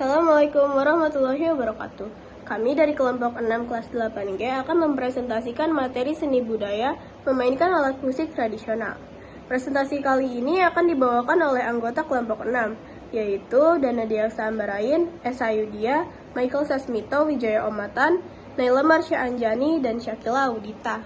Assalamualaikum warahmatullahi wabarakatuh. Kami dari kelompok 6 kelas 8G akan mempresentasikan materi seni budaya memainkan alat musik tradisional. Presentasi kali ini akan dibawakan oleh anggota kelompok 6, yaitu Dana Diaksa Ambarain, Esa Yudia, Michael Sasmito, Wijaya Omatan, Naila Marsha Anjani, dan Syakila Audita.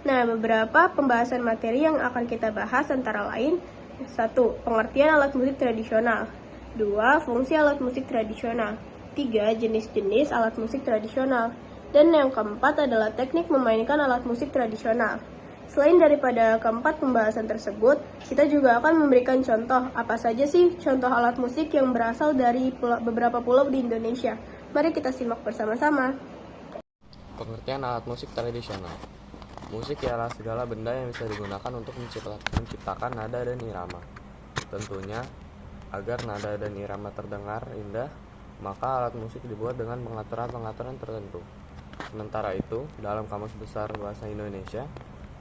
Nah, beberapa pembahasan materi yang akan kita bahas antara lain: 1. Pengertian alat musik tradisional. 2. Fungsi alat musik tradisional. 3. Jenis-jenis alat musik tradisional. Dan yang keempat adalah teknik memainkan alat musik tradisional. Selain daripada keempat pembahasan tersebut, kita juga akan memberikan contoh apa saja sih contoh alat musik yang berasal dari beberapa pulau di Indonesia. Mari kita simak bersama-sama. Pengertian alat musik tradisional. Musik ialah segala benda yang bisa digunakan untuk menciptakan nada dan irama. Tentunya, agar nada dan irama terdengar indah, maka alat musik dibuat dengan pengaturan-pengaturan tertentu. Sementara itu, dalam Kamus Besar Bahasa Indonesia,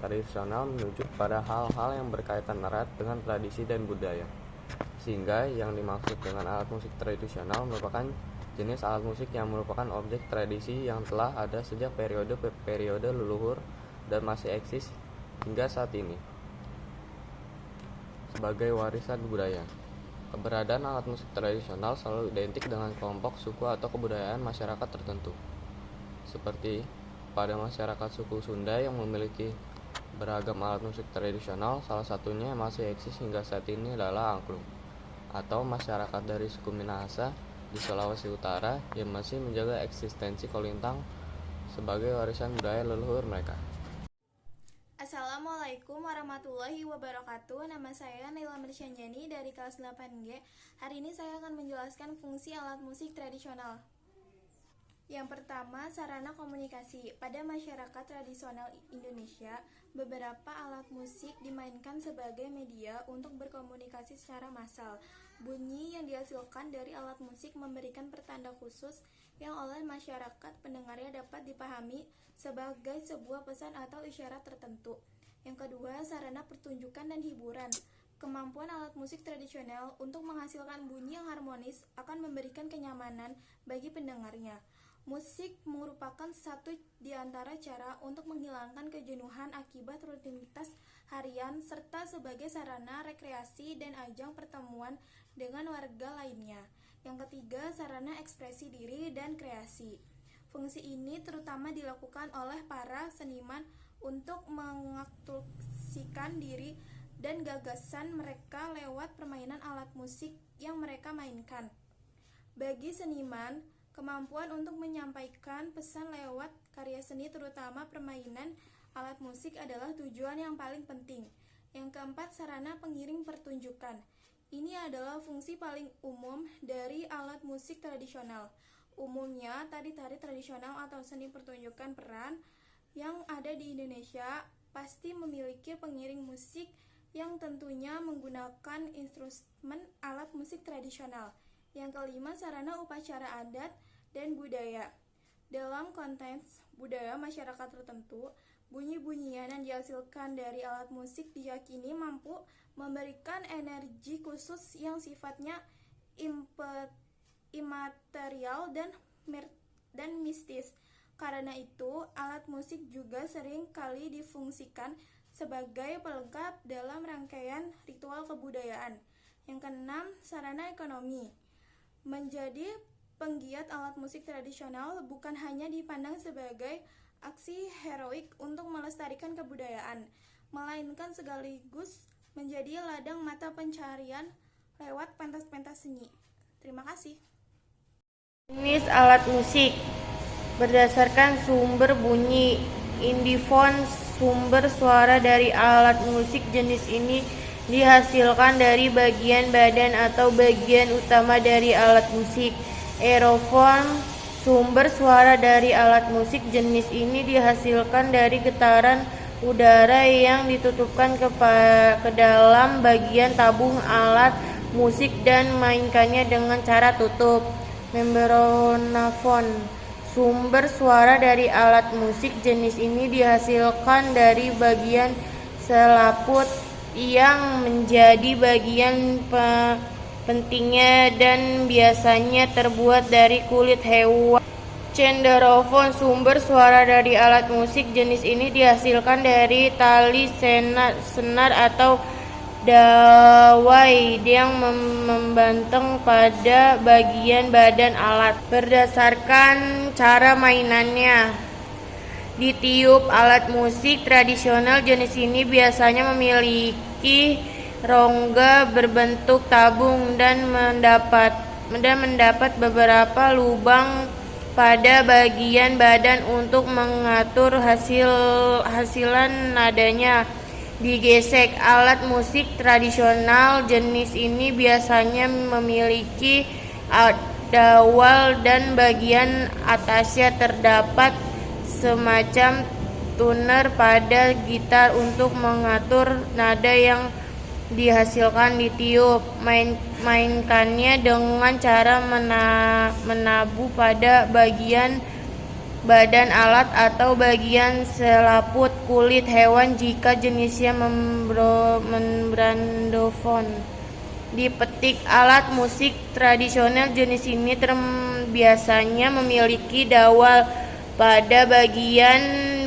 tradisional merujuk pada hal-hal yang berkaitan erat dengan tradisi dan budaya. Sehingga yang dimaksud dengan alat musik tradisional merupakan jenis alat musik yang merupakan objek tradisi yang telah ada sejak periode leluhur dan masih eksis hingga saat ini sebagai warisan budaya. Keberadaan alat musik tradisional selalu identik dengan kelompok, suku, atau kebudayaan masyarakat tertentu. Seperti pada masyarakat suku Sunda yang memiliki beragam alat musik tradisional, salah satunya yang masih eksis hingga saat ini adalah angklung. Atau masyarakat dari suku Minahasa di Sulawesi Utara yang masih menjaga eksistensi kolintang sebagai warisan budaya leluhur mereka. Assalamualaikum warahmatullahi wabarakatuh. Nama saya Naila Marsha Anjani dari kelas 8G. Hari ini saya akan menjelaskan fungsi alat musik tradisional. Yang pertama, sarana komunikasi. Pada masyarakat tradisional Indonesia, beberapa alat musik dimainkan sebagai media untuk berkomunikasi secara massal. Bunyi yang dihasilkan dari alat musik memberikan pertanda khusus yang oleh masyarakat pendengarnya dapat dipahami sebagai sebuah pesan atau isyarat tertentu. Yang kedua, sarana pertunjukan dan hiburan. Kemampuan alat musik tradisional untuk menghasilkan bunyi yang harmonis akan memberikan kenyamanan bagi pendengarnya. Musik merupakan satu di antara cara untuk menghilangkan kejenuhan akibat rutinitas harian serta sebagai sarana rekreasi dan ajang pertemuan dengan warga lainnya. Yang ketiga, sarana ekspresi diri dan kreasi. Fungsi ini terutama dilakukan oleh para seniman untuk mengekspresikan diri dan gagasan mereka lewat permainan alat musik yang mereka mainkan. Bagi seniman, kemampuan untuk menyampaikan pesan lewat karya seni terutama permainan alat musik adalah tujuan yang paling penting. Yang keempat, sarana pengiring pertunjukan. Ini adalah fungsi paling umum dari alat musik tradisional. Umumnya, tari-tari tradisional atau seni pertunjukan peran yang ada di Indonesia pasti memiliki pengiring musik yang tentunya menggunakan instrumen alat musik tradisional. Yang kelima, sarana upacara adat dan budaya. Dalam konteks budaya masyarakat tertentu, bunyi-bunyian yang dihasilkan dari alat musik diyakini mampu memberikan energi khusus yang sifatnya imaterial dan mistis. Karena itu, alat musik juga sering kali difungsikan sebagai pelengkap dalam rangkaian ritual kebudayaan. Yang keenam, sarana ekonomi. Menjadi penggiat alat musik tradisional bukan hanya dipandang sebagai aksi heroik untuk melestarikan kebudayaan, melainkan sekaligus menjadi ladang mata pencarian lewat pentas-pentas seni. Terima kasih. Jenis alat musik berdasarkan sumber bunyi. Indifon, sumber suara dari alat musik jenis ini dihasilkan dari bagian badan atau bagian utama dari alat musik. Aerofon, sumber suara dari alat musik jenis ini dihasilkan dari getaran udara yang ditutupkan ke dalam bagian tabung alat musik dan mainkannya dengan cara tutup. Membranofon, sumber suara dari alat musik jenis ini dihasilkan dari bagian selaput yang menjadi bagian pentingnya dan biasanya terbuat dari kulit hewan. Cenderofon, sumber suara dari alat musik jenis ini dihasilkan dari tali senar atau dawai yang membentang pada bagian badan alat. Berdasarkan cara mainannya, ditiup. Alat musik tradisional jenis ini biasanya memiliki rongga berbentuk tabung dan mendapat beberapa lubang pada bagian badan untuk mengatur hasilan nadanya. Digesek. Alat musik tradisional jenis ini biasanya memiliki dawal dan bagian atasnya terdapat semacam tuner pada gitar untuk mengatur nada yang dihasilkan ditiup. Mainkannya dengan cara menabuh pada bagian badan alat atau bagian selaput kulit hewan jika jenisnya membrandofon. Dipetik. Alat musik tradisional jenis ini biasanya memiliki dawal pada bagian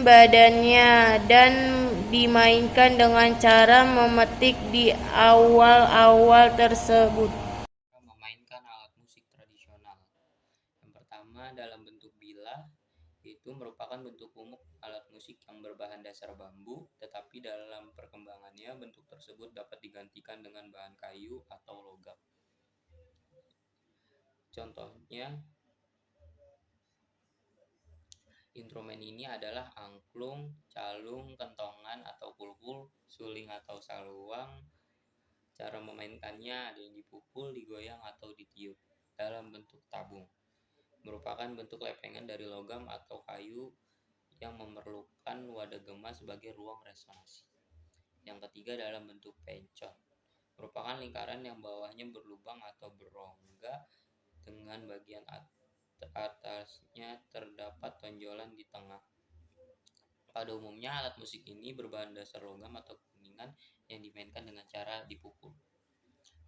badannya dan dimainkan dengan cara memetik di awal-awal tersebut. Memainkan alat musik tradisional. Yang pertama dalam bentuk bilah, itu merupakan bentuk umum alat musik yang berbahan dasar bambu, tetapi dalam perkembangannya bentuk tersebut dapat digantikan dengan bahan kayu atau logam. Contohnya, instrumen ini adalah angklung, calung, kentongan atau kulkul, suling atau saluang. Cara memainkannya ada yang dipukul, digoyang, atau ditiup. Dalam bentuk tabung, merupakan bentuk lepengan dari logam atau kayu yang memerlukan wadah gemas sebagai ruang resonansi. Yang ketiga dalam bentuk pencot, merupakan lingkaran yang bawahnya berlubang atau berongga dengan bagian atasnya terdapat tonjolan di tengah. Pada umumnya alat musik ini berbahan dasar logam atau kuningan yang dimainkan dengan cara dipukul.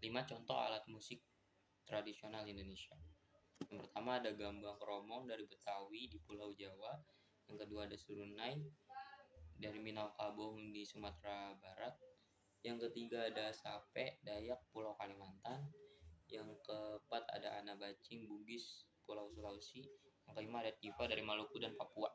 5 contoh alat musik tradisional Indonesia. Yang pertama ada gambang kromong dari Betawi di Pulau Jawa. Yang kedua ada surunai dari Minangkabau di Sumatera Barat. Yang ketiga ada sape Dayak Pulau Kalimantan. Yang keempat ada anabacing Bugis Pulau Sulawesi. Yang kelima ada tifa dari Maluku dan Papua.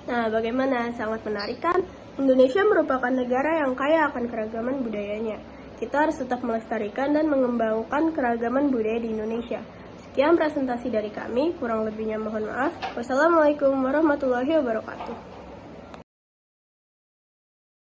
Nah, bagaimana? Sangat menarik kan? Indonesia merupakan negara yang kaya akan keragaman budayanya. Kita harus tetap melestarikan dan mengembangkan keragaman budaya di Indonesia. Sekian presentasi dari kami, kurang lebihnya mohon maaf. Wassalamualaikum warahmatullahi wabarakatuh.